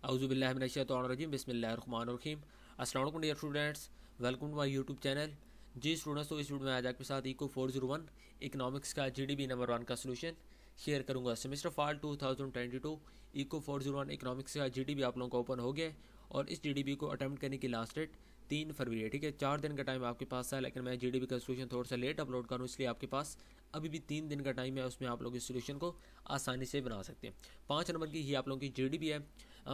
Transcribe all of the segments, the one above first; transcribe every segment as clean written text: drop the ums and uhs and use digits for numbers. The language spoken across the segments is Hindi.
औज़ुबिल्लाहि मिनश्शैतानिर्रजीम बिस्मिल्लाहिर्रहमानिर्रहीम। अस्सलाम वालेकुम dear students, welcome to my YouTube channel. जी स्टूडेंट्स, तो इस वीडियो में आज आपके साथ इको 401 इकोनॉमिक्स का जीडीबी नंबर 1 का सोल्यूशन शेयर करूंगा। सेमेस्टर फॉल 2022 इको 401 इकोनॉमिक्स का जीडीबी आप लोगों का ओपन हो गया है और इस जीडीबी को अटैम्प्ट करने की लास्ट डेट 3 फरवरी है। ठीक है, 4 दिन का टाइम आपके पास है, लेकिन मैं जीडीबी का सोल्यूशन थोड़ा सा लेट अपलोड करूँ, इसलिए आपके पास अभी भी 3 दिन का टाइम है। उसमें आप लोग इस सोल्यूशन को आसानी से बना सकते हैं। 5 नंबर की ही आप लोगों की जीडीबी है।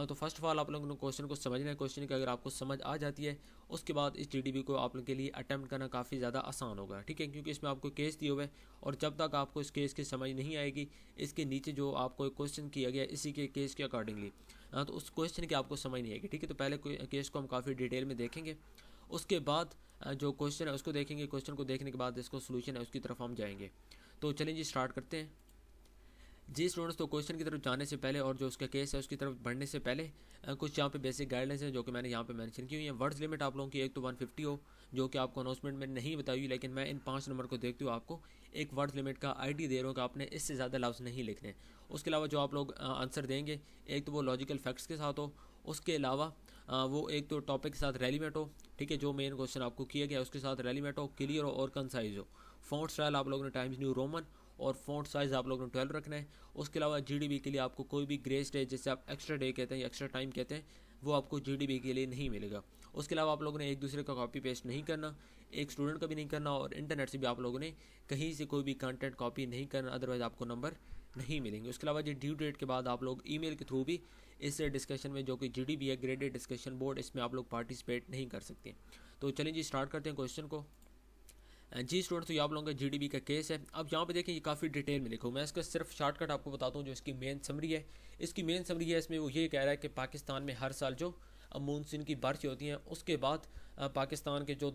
तो फर्स्ट ऑफ ऑल आप लोगों को क्वेश्चन को समझना है। क्वेश्चन की अगर आपको समझ आ जाती है, उसके बाद इस जीडीबी को आप लोगों के लिए अटैम्प्ट करना काफ़ी ज़्यादा आसान होगा। ठीक है, क्योंकि इसमें आपको केस दिए हुए हैं और जब तक आपको इस केस की समझ नहीं आएगी, इसके नीचे जो आपको एक क्वेश्चन किया गया इसी के केस के अकॉर्डिंगली, तो उस क्वेश्चन की आपको समझ नहीं आएगी। ठीक है, तो पहले केस को हम काफ़ी डिटेल में देखेंगे, उसके बाद जो क्वेश्चन है उसको देखेंगे। क्वेश्चन को देखने के बाद इसको सोल्यूशन है उसकी तरफ हम जाएंगे। तो चलें जी, स्टार्ट करते हैं। जी स्टूडेंट्स, तो क्वेश्चन की तरफ जाने से पहले और जो उसका केस है उसकी तरफ बढ़ने से पहले कुछ यहाँ पे बेसिक गाइडलाइंस हैं जो कि मैंने यहाँ पे मेंशन की हुई है। वर्ड्स लिमिट आप लोगों की 1 to 150 हो, जो कि आपको अनाउंसमेंट में नहीं बताई हुई, लेकिन मैं इन 5 नंबर को देखते हुए आपको एक वर्ड्स लिमिट का आईडी दे रहा हूँ कि आपने इससे ज़्यादा लफ्ज़ नहीं लिखने। उसके अलावा जो आप लोग आंसर देंगे, एक तो वो लॉजिकल फैक्ट्स के साथ हो, उसके अलावा वो एक तो टॉपिक के साथ रेलिवेंट हो। ठीक है, जो मेन क्वेश्चन आपको किया गया उसके साथ रेलिवेंट हो, क्लियर हो और कंसाइज हो। फॉन्ट स्टाइल आप लोगों ने टाइम्स न्यू रोमन और फॉन्ट साइज़ आप लोगों ने 12 रखना है। उसके अलावा जीडीबी के लिए आपको कोई भी ग्रेस डे, जैसे आप एक्स्ट्रा डे कहते हैं या एक्स्ट्रा टाइम कहते हैं, वो आपको जीडीबी के लिए नहीं मिलेगा। उसके अलावा आप लोगों ने एक दूसरे का कॉपी पेस्ट नहीं करना, एक स्टूडेंट का भी नहीं करना, और इंटरनेट से भी आप लोगों ने कहीं से कोई भी कंटेंट कॉपी नहीं करना, अदरवाइज़ आपको नंबर नहीं मिलेंगे। उसके अलावा जो ड्यू डेट के बाद आप लोग ईमेल के थ्रू भी इस डिस्कशन में, जो कि जीडीबी है ग्रेडेड डिस्कशन बोर्ड, इसमें आप लोग पार्टिसिपेट नहीं कर सकते। तो चलिए जी, स्टार्ट करते हैं क्वेश्चन को। जी स्टूडेंट्स, तो ये आप लोगों का जीडीबी का केस है। अब यहाँ पे देखें, ये काफ़ी डिटेल में लिखो, मैं इसका सिर्फ शॉर्टकट आपको बताता हूँ। जो इसकी मेन समरी है, इसकी मेन समरी है इसमें वो ये कह रहा है कि पाकिस्तान में हर साल जो मानसून की बारिश होती हैं, उसके बाद पाकिस्तान के जो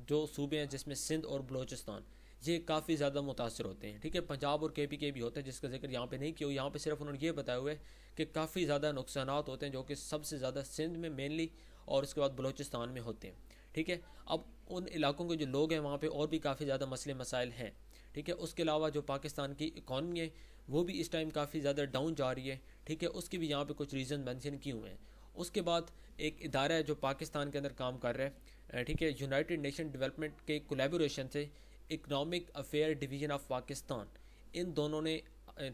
जो सूबे हैं, जिसमें सिंध और बलोचिस्तान, ये काफ़ी ज़्यादा मुतासर होते हैं। ठीक है, पंजाब और के भी होते हैं, जिसका जिक्र यहाँ पे नहीं किया। यहाँ पे सिर्फ उन्होंने ये बताया हुआ है कि काफ़ी ज़्यादा नुकसान होते हैं, जो कि सबसे ज़्यादा सिंध में मेनली और उसके बाद बलोचिस्तान में होते हैं। ठीक है, अब उन इलाकों के जो लोग हैं वहाँ पे और भी काफ़ी ज़्यादा मसले मसाइल हैं। ठीक है, उसके अलावा जो पाकिस्तान की इकॉनमी है वो भी इस टाइम काफ़ी ज़्यादा डाउन जा रही है। ठीक है, उसके भी यहाँ पे कुछ रीज़न मेंशन किए हुए हैं। उसके बाद एक इदारा है जो पाकिस्तान के अंदर काम कर रहा है, ठीक है, यूनाइटेड नेशन डेवलपमेंट के कोलैबोरेशन से economic affair division of Pakistan, इन दोनों ने,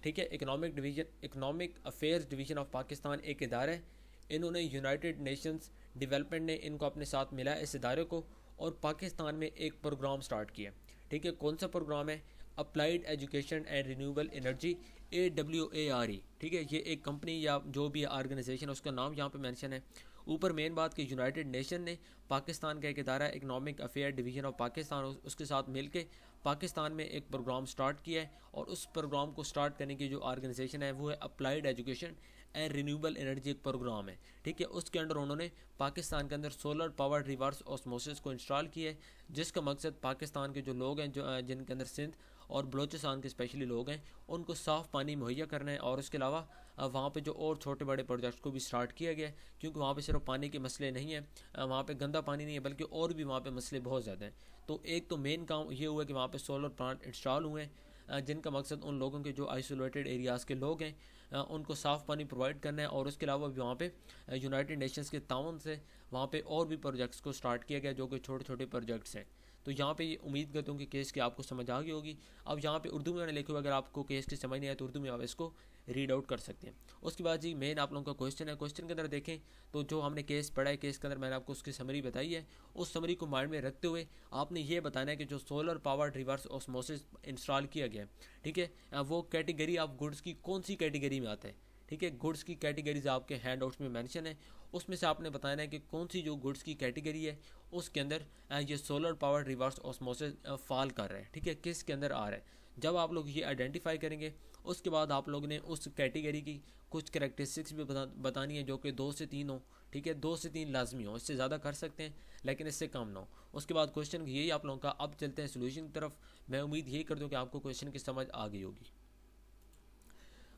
ठीक है, economic affairs division of Pakistan एक इदारा है, इन्होंने यूनाइटेड नेशंस डेवलपमेंट ने इनको अपने साथ मिला है, इस इदारे को, और पाकिस्तान में एक प्रोग्राम स्टार्ट किया। ठीक है, कौन सा प्रोग्राम है? Applied education and renewable energy, AWARE। ठीक है, ये एक कंपनी या जो भी ऑर्गेनाइजेशन है उसका नाम यहाँ पे मेंशन है। ऊपर मेन बात कि यूनाइटेड नेशन ने पाकिस्तान का एक इदारा economic affair division of Pakistan, उसके साथ मिलके पाकिस्तान में एक प्रोग्राम स्टार्ट किया है, और उस प्रोग्राम को स्टार्ट करने की जो ऑर्गेनाइजेशन है वो है applied education and renewable energy, एक प्रोग्राम है। ठीक है, उसके अंडर उन्होंने पाकिस्तान के अंदर सोलर पावर रिवर्स ऑस्मोसिस को इंस्टॉल किया है, जिसका मकसद पाकिस्तान के जो लोग हैं, जो जिनके अंदर सिंध और बलोचिस्तान के स्पेशली लोग हैं, उनको साफ़ पानी मुहैया करना है। और उसके अलावा वहाँ पे जो और छोटे बड़े प्रोजेक्ट्स को भी स्टार्ट किया गया है, क्योंकि वहाँ पे सिर्फ पानी के मसले नहीं हैं, वहाँ पे गंदा पानी नहीं है, बल्कि और भी वहाँ पे मसले बहुत ज़्यादा हैं। तो एक तो मेन काम ये हुआ कि वहाँ पे सोलर प्लांट इंस्टॉल हुए हैं, जिनका मकसद उन लोगों के जो आइसोलेटेड एरियाज़ के लोग हैं उनको साफ़ पानी प्रोवाइड करना है। और उसके अलावा भी वहाँ पे यूनाइटेड नेशंस के ताउन से वहाँ पे और भी प्रोजेक्ट्स को स्टार्ट किया गया, जो कि छोटे छोटे प्रोजेक्ट्स हैं। तो यहाँ पे ये उम्मीद करता हूँ कि केस की आपको समझ आ गई होगी। अब यहाँ पे उर्दू में मैंने लिखा हुआ, अगर आपको केस की समझ नहीं आए तो उर्दू में आप इसको रीड आउट कर सकते हैं। उसके बाद जी मेन आप लोगों का क्वेश्चन है। क्वेश्चन के अंदर देखें तो जो हमने केस पढ़ा है, केस के अंदर मैंने आपको उसकी समरी बताई है। उस समरी को माइंड में रखते हुए आपने ये बताना है कि जो solar power reverse osmosis install किया गया है, ठीक है, वो कैटेगरी ऑफ गुड्स की कौन सी कैटेगरी में आता है? ठीक है, गुड्स की कैटेगरीज आपके हैंड आउट्स में मेंशन है, उसमें से आपने बताना है कि कौन सी जो गुड्स की कैटेगरी है उसके अंदर ये solar power reverse osmosis fall कर रहा है। ठीक है, किस के अंदर आ रहा है? जब आप लोग ये आइडेंटिफाई करेंगे, उसके बाद आप लोग ने उस कैटेगरी की कुछ कैरेक्टरिस्टिक्स भी बतानी है, जो कि 2 से 3 हो। ठीक है, 2 से 3 लाजमी हो, इससे ज़्यादा कर सकते हैं लेकिन इससे कम ना हो। उसके बाद क्वेश्चन यही आप लोगों का। अब चलते हैं सोल्यूशन की तरफ। मैं उम्मीद यही करता हूँ कि आपको क्वेश्चन की समझ आ गई होगी।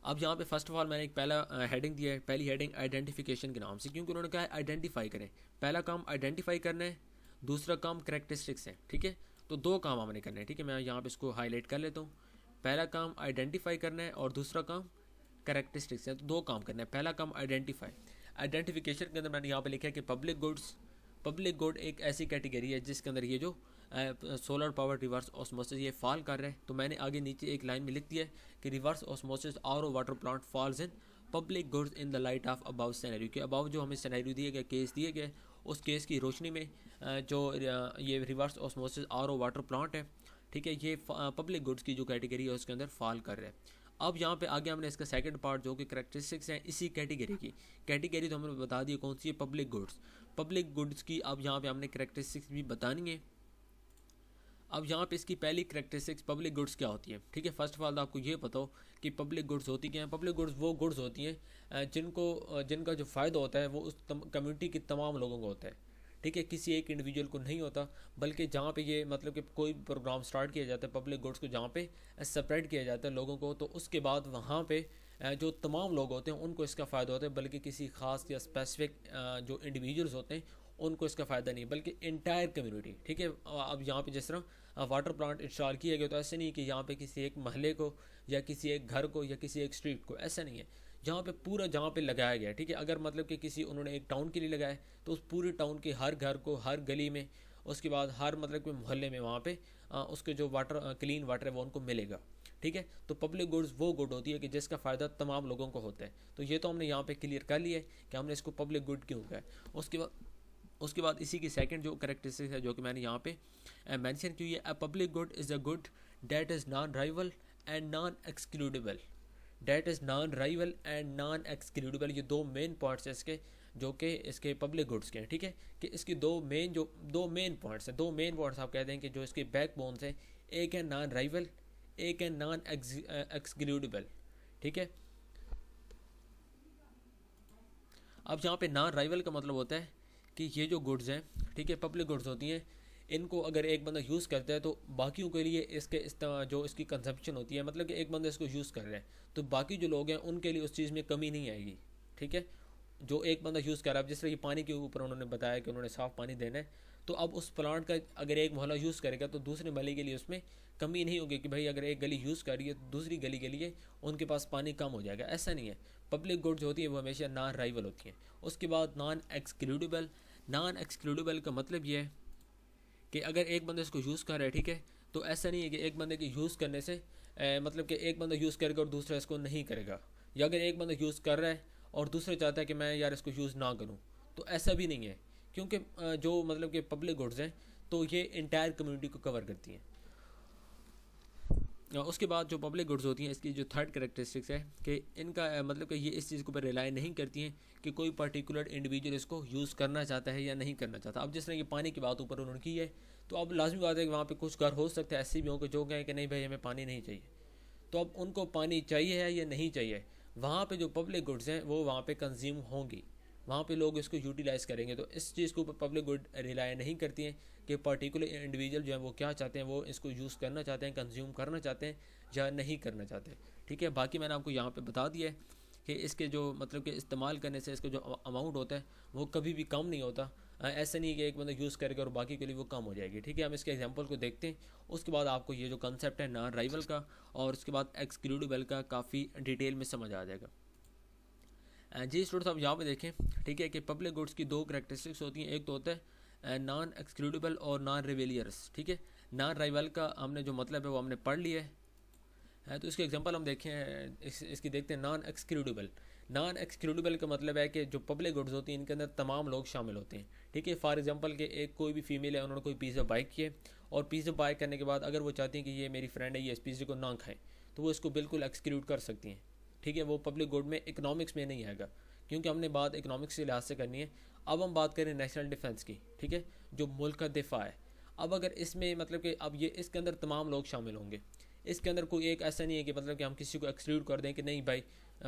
अब यहाँ पे फर्स्ट ऑफ ऑल मैंने एक पहला हेडिंग दिया है, पहली हेडिंग आइडेंटिफिकेशन के नाम से, क्योंकि उन्होंने कहा है आइडेंटिफाई करें। पहला काम आइडेंटिफाई करना है, दूसरा काम करेक्टरिस्टिक्स है। ठीक है, तो 2 काम हमने करने हैं। ठीक है, मैं यहाँ पे इसको हाईलाइट कर लेता हूँ। पहला काम आइडेंटिफाई करना है और दूसरा काम करेक्टरिस्टिक्स हैं, तो दो काम करना है। पहला काम आइडेंटिफाई, आइडेंटिफिकेशन के अंदर मैंने यहाँ पे लिखा है कि पब्लिक गुड्स, पब्लिक गुड एक ऐसी कैटेगरी है जिसके अंदर ये जो सोलर पावर रिवर्स ऑस्मोसिस ये फॉल कर रहा है। तो मैंने आगे नीचे एक लाइन में लिख दिया है कि reverse osmosis RO water plant falls in public goods in the light of about scenario, के अबाउ जो हमें सिनेरियो दिए गए, केस दिए गए, उस केस की रोशनी में जो ये reverse osmosis RO water plant है, ठीक है, ये पब्लिक गुड्स की जो कैटेगरी है उसके अंदर फॉल कर रहा है। अब यहाँ पे आगे हमने इसका सेकंड पार्ट जो कि करेक्टरिस्टिक्स हैं इसी कैटेगरी की, कैटेगरी तो हमने बता दी कौन सी है, पब्लिक गुड्स। पब्लिक गुड्स की अब यहाँ पे हमने करेक्टरिस्टिक्स भी बतानी है। अब यहाँ पे इसकी पहली करेक्टरिस्टिक्स पब्लिक गुड्स क्या होती है, ठीक है। फर्स्ट ऑफ ऑल आपको ये पता हो कि पब्लिक गुड्स होती क्या है। पब्लिक गुड्स वो गुड्स होती हैं जिनका जो फ़ायदा होता है वो उस कम्युनिटी के तमाम लोगों को होता है, ठीक है, किसी एक इंडिविजुअल को नहीं होता। बल्कि जहाँ पे ये मतलब कि कोई प्रोग्राम स्टार्ट किया जाता है पब्लिक गुड्स को, जहाँ पे सेपरेट किया जाता है लोगों को, तो उसके बाद वहाँ पे जो तमाम लोग होते हैं उनको इसका फ़ायदा होता है, बल्कि किसी ख़ास या स्पेसिफिक जो इंडिविजुअल्स होते हैं उनको इसका फ़ायदा नहीं, बल्कि इंटायर कम्युनिटी, ठीक है। अब यहाँ पे जिस तरह वाटर प्लांट इंस्टॉल किया गया, तो ऐसे नहीं कि यहाँ पे किसी एक महल्ले को या किसी एक घर को या किसी एक स्ट्रीट को, ऐसा नहीं है। जहाँ पे पूरा जहाँ पे लगाया गया है, ठीक है, अगर मतलब कि किसी उन्होंने एक टाउन के लिए लगाया है तो उस पूरे टाउन के हर घर को, हर गली में, उसके बाद हर मतलब कि मोहल्ले में वहाँ पे उसके जो वाटर क्लीन वाटर है वो उनको मिलेगा, ठीक है। तो पब्लिक गुड्स वो गुड होती है कि जिसका फ़ायदा तमाम लोगों को होता है। तो ये तो हमने यहाँ पे क्लियर कर लिया है कि हमने इसको पब्लिक गुड क्यों कहा है। उसके बाद इसी की सेकंड जो करेक्टरिस्टिक्स है जो कि मैंने यहाँ पे मेंशन की है, a public good is a good that is non rival and non excludable. That is non rival and non excludable, ये दो मेन पॉइंट्स हैं इसके, जो कि इसके पब्लिक गुड्स के हैं, ठीक है। कि इसकी दो मेन पॉइंट्स हैं, दो मेन पॉइंट्स आप कहते हैं कि जो इसके बैक बोन्स हैं, एक है नॉन राइवल, एक है नॉन एक्सक्लूडेबल, ठीक है। अब यहाँ पे नॉन राइवल का मतलब होता है कि ये जो गुड्स हैं, ठीक है, पब्लिक गुड्स होती हैं, इनको अगर एक बंदा यूज़ करता है तो बाकियों के लिए जो इसकी कंजप्शन होती है, मतलब कि एक बंदा इसको यूज़ कर रहा है तो बाकी जो लोग हैं उनके लिए उस चीज़ में कमी नहीं आएगी, ठीक है। जो एक बंदा यूज़ कर रहा है, जिस तरह ये पानी के ऊपर उन्होंने बताया कि उन्होंने साफ़ पानी देना है, तो अब उस प्लांट का अगर एक मोहल्ला यूज़ करेगा तो दूसरे मोहल्ले के लिए उसमें कमी नहीं होगी कि भाई अगर एक गली यूज़ कर रही है तो दूसरी गली के लिए उनके पास पानी कम हो जाएगा, ऐसा नहीं है। पब्लिक गुड्स होती है वो हमेशा नॉन राइवल होती हैं। उसके बाद नॉन एक्सक्लूडेबल, नॉन एक्सक्लूडेबल का मतलब ये है कि अगर एक बंदा इसको यूज़ कर रहा है, ठीक है, तो ऐसा नहीं है कि एक बंदे के यूज़ करने से मतलब कि एक बंदा यूज़ करेगा और दूसरा इसको नहीं करेगा, या अगर एक बंदा यूज़ कर रहा है और दूसरा चाहता है कि मैं यार इसको यूज़ ना करूँ, तो ऐसा भी नहीं है। क्योंकि जो मतलब कि पब्लिक गुड्स हैं तो ये इंटायर कम्युनिटी को कवर करती हैं। उसके बाद जो पब्लिक गुड्स होती हैं इसकी जो थर्ड करेक्टरिस्टिक्स है कि इनका मतलब कि ये इस चीज़ के ऊपर रिलाई नहीं करती हैं कि कोई पर्टिकुलर इंडिविजुअल इसको यूज़ करना चाहता है या नहीं करना चाहता। अब जिस तरह ये पानी की बात ऊपर उन्होंने की है, तो अब लाजमी बात है कि वहाँ पे कुछ घर हो सकते हैं ऐसे भी हों कि जो कहें कि नहीं भाई हमें पानी नहीं चाहिए, तो अब उनको पानी चाहिए है या नहीं चाहिए, वहाँ पे जो पब्लिक गुड्स हैं वो वहाँ पे कंज्यूम होंगी, वहाँ पे लोग इसको यूटिलाइज़ करेंगे। तो इस चीज़ के ऊपर पब्लिक गुड रिलाई नहीं करती हैं कि पर्टिकुलर इंडिविजुअल जो है वो क्या चाहते हैं, वो इसको यूज़ करना चाहते हैं, कंज्यूम करना चाहते हैं या नहीं करना चाहते, ठीक है। बाकी मैंने आपको यहाँ पे बता दिया है कि इसके जो मतलब कि इस्तेमाल करने से इसका जो अमाउंट होता है वो कभी भी कम नहीं होता। ऐसा नहीं है कि एक बंदा यूज़ करेगा और बाकी के लिए वो कम हो जाएगी, ठीक है। हम इसके एग्जांपल को देखते हैं, उसके बाद आपको ये जो कंसेप्ट है नॉन राइवल का और उसके बाद एक्सक्लूडेबल का काफ़ी डिटेल में समझ आ जाएगा। जी स्टूडेंट्स, आप यहाँ पे देखें, ठीक है, कि पब्लिक गुड्स की दो करैक्टरिस्टिक्स होती हैं, एक तो होता है नॉन एक्सक्लूडेबल और नॉन रिवेलियर्स, ठीक है। नॉन राइवल का हमने जो मतलब है वो हमने पढ़ लिया है। तो इसके एग्जांपल हम देखें, इसकी देखते हैं। नॉन एक्सक्लूडेबल, नॉन एक्सक्लूडेबल का मतलब है कि जो पब्लिक गुड्स होती हैं इनके अंदर तमाम लोग शामिल होते हैं, ठीक है। फॉर एग्जांपल के एक कोई भी फीमेल है, उन्होंने कोई पिज़्ज़ा बाय किए और पिज़्ज़ा बाय करने के बाद अगर वो चाहती हैं कि ये मेरी फ्रेंड है, ये इस पिज़्ज़े को ना खाएं, तो वो इसको बिल्कुल एक्सक्लूड कर सकती हैं, ठीक है। वो पब्लिक गुड में इकनॉमिक्स में नहीं आएगा, क्योंकि हमने बात इकनॉमिक्स के लिहाज से करनी है। अब हम बात करें नेशनल डिफेंस की, ठीक है, जो मुल्क का दिफा है। अब अगर इसमें मतलब कि अब ये इसके अंदर तमाम लोग शामिल होंगे, इसके अंदर कोई एक ऐसा नहीं है कि मतलब कि हम किसी को एक्सक्लूड कर दें कि नहीं भाई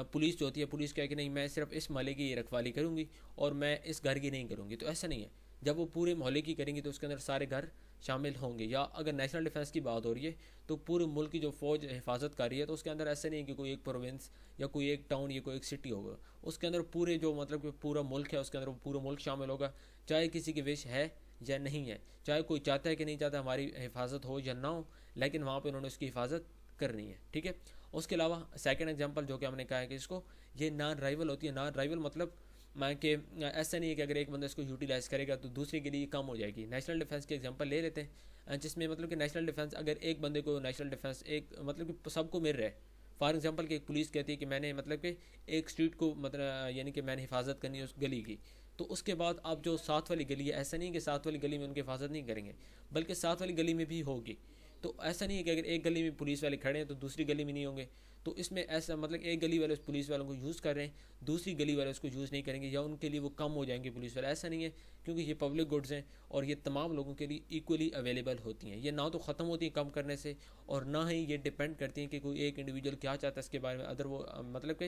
पुलिस जो होती है, पुलिस क्या है कि नहीं मैं सिर्फ इस मोहल्ले की रखवाली करूँगी और मैं इस घर की नहीं करूँगी, तो ऐसा नहीं है। जब वो पूरे मोहल्ले की करेंगी तो उसके अंदर सारे घर शामिल होंगे। या अगर नेशनल डिफेंस की बात हो रही है तो पूरे मुल्क की जो फ़ौज हिफाजत कर रही है, तो उसके अंदर ऐसा नहीं है कि कोई एक प्रोविंस या कोई एक टाउन या कोई एक सिटी होगा, उसके अंदर पूरे जो मतलब कि पूरा मुल्क है उसके अंदर पूरा मुल्क शामिल होगा, चाहे किसी की विश है या नहीं है, चाहे कोई चाहता है कि नहीं चाहता हमारी हिफाजत हो या ना हो, लेकिन वहाँ पर उन्होंने उसकी हिफाजत करनी है, ठीक है। उसके अलावा सेकंड एग्जांपल जो कि हमने कहा है कि इसको ये नॉन राइवल होती है। नॉन राइवल मतलब मैं कि ऐसा नहीं है कि अगर एक बंदा इसको यूटिलाइज करेगा तो दूसरे के लिए कम हो जाएगी। नेशनल डिफेंस के एग्जांपल ले लेते हैं, जिसमें मतलब कि नेशनल डिफेंस अगर एक बंदे को नेशनल डिफेंस एक मतलब कि सबको मिल रहा है। फॉर एग्जांपल कि एक पुलिस कहती है कि मैंने मतलब कि एक स्ट्रीट को मतलब यानी कि मैंने हिफाजत करनी है उस गली की, तो उसके बाद अब जो साथ वाली गली है, ऐसा नहीं कि साथ वाली गली में उनकी हिफाजत नहीं करेंगे, बल्कि साथ वाली गली में भी होगी। तो ऐसा नहीं है कि अगर एक गली में पुलिस वाले खड़े हैं तो दूसरी गली में नहीं होंगे। तो इसमें ऐसा मतलब एक गली वाले उस पुलिस वालों को यूज़ कर रहे हैं, दूसरी गली वाले उसको यूज़ नहीं करेंगे या उनके लिए वो कम हो जाएंगे पुलिस वाले, ऐसा नहीं है। क्योंकि ये पब्लिक गुड्स हैं और ये तमाम लोगों के लिए इक्वली अवेलेबल होती हैं। ये ना तो ख़त्म होती हैं कम करने से, और ना ही ये डिपेंड करती हैं कि कोई एक इंडिविजुअल क्या चाहता है इसके बारे में, अदर वो मतलब कि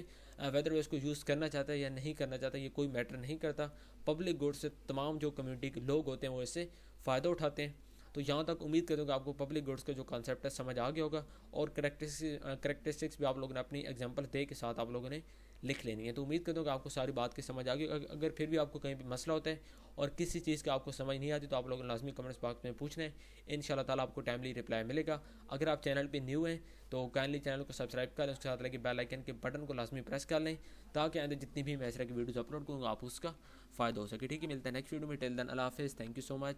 वेदर वो इसको यूज़ करना चाहता है या नहीं करना चाहता, ये कोई मैटर नहीं करता। पब्लिक गुड्स से तमाम जो कम्युनिटी के लोग होते हैं वो इससे फ़ायदा उठाते हैं। तो यहाँ तक उम्मीद करता हूँ कि आपको पब्लिक गुड्स का जो कॉन्सेप्ट है समझ आ गया होगा, और करेक्टरिस्टिक्स भी आप लोगों ने अपनी एग्जांपल दे के साथ आप लोगों ने लिख लेनी है। तो उम्मीद करता हूँ कि आपको सारी बात की समझ आ गई। अगर फिर भी आपको कहीं भी मसला होता है और किसी चीज़ का आपको समझ नहीं आती तो आप लोगों ने लाजमी कमेंट्स बॉक्स में पूछना है, इंशाल्लाह ताला आपको टाइमली रिप्लाई मिलेगा। अगर आप चैनल पर न्यू हैं तो काइंडली चैनल को सब्सक्राइब करें, उसके साथ लगे बेल आइकन के बटन को लाजमी प्रेस कर लें, ताकि आगे जितनी भी मैं इस तरह की वीडियोज़ अपलोड करूँगा आप उसका फ़ायदा हो सके। ठीक है, मिलता है नेक्स्ट वीडियो में। टिल देन अल्लाह हाफिज़, थैंक यू सो मच।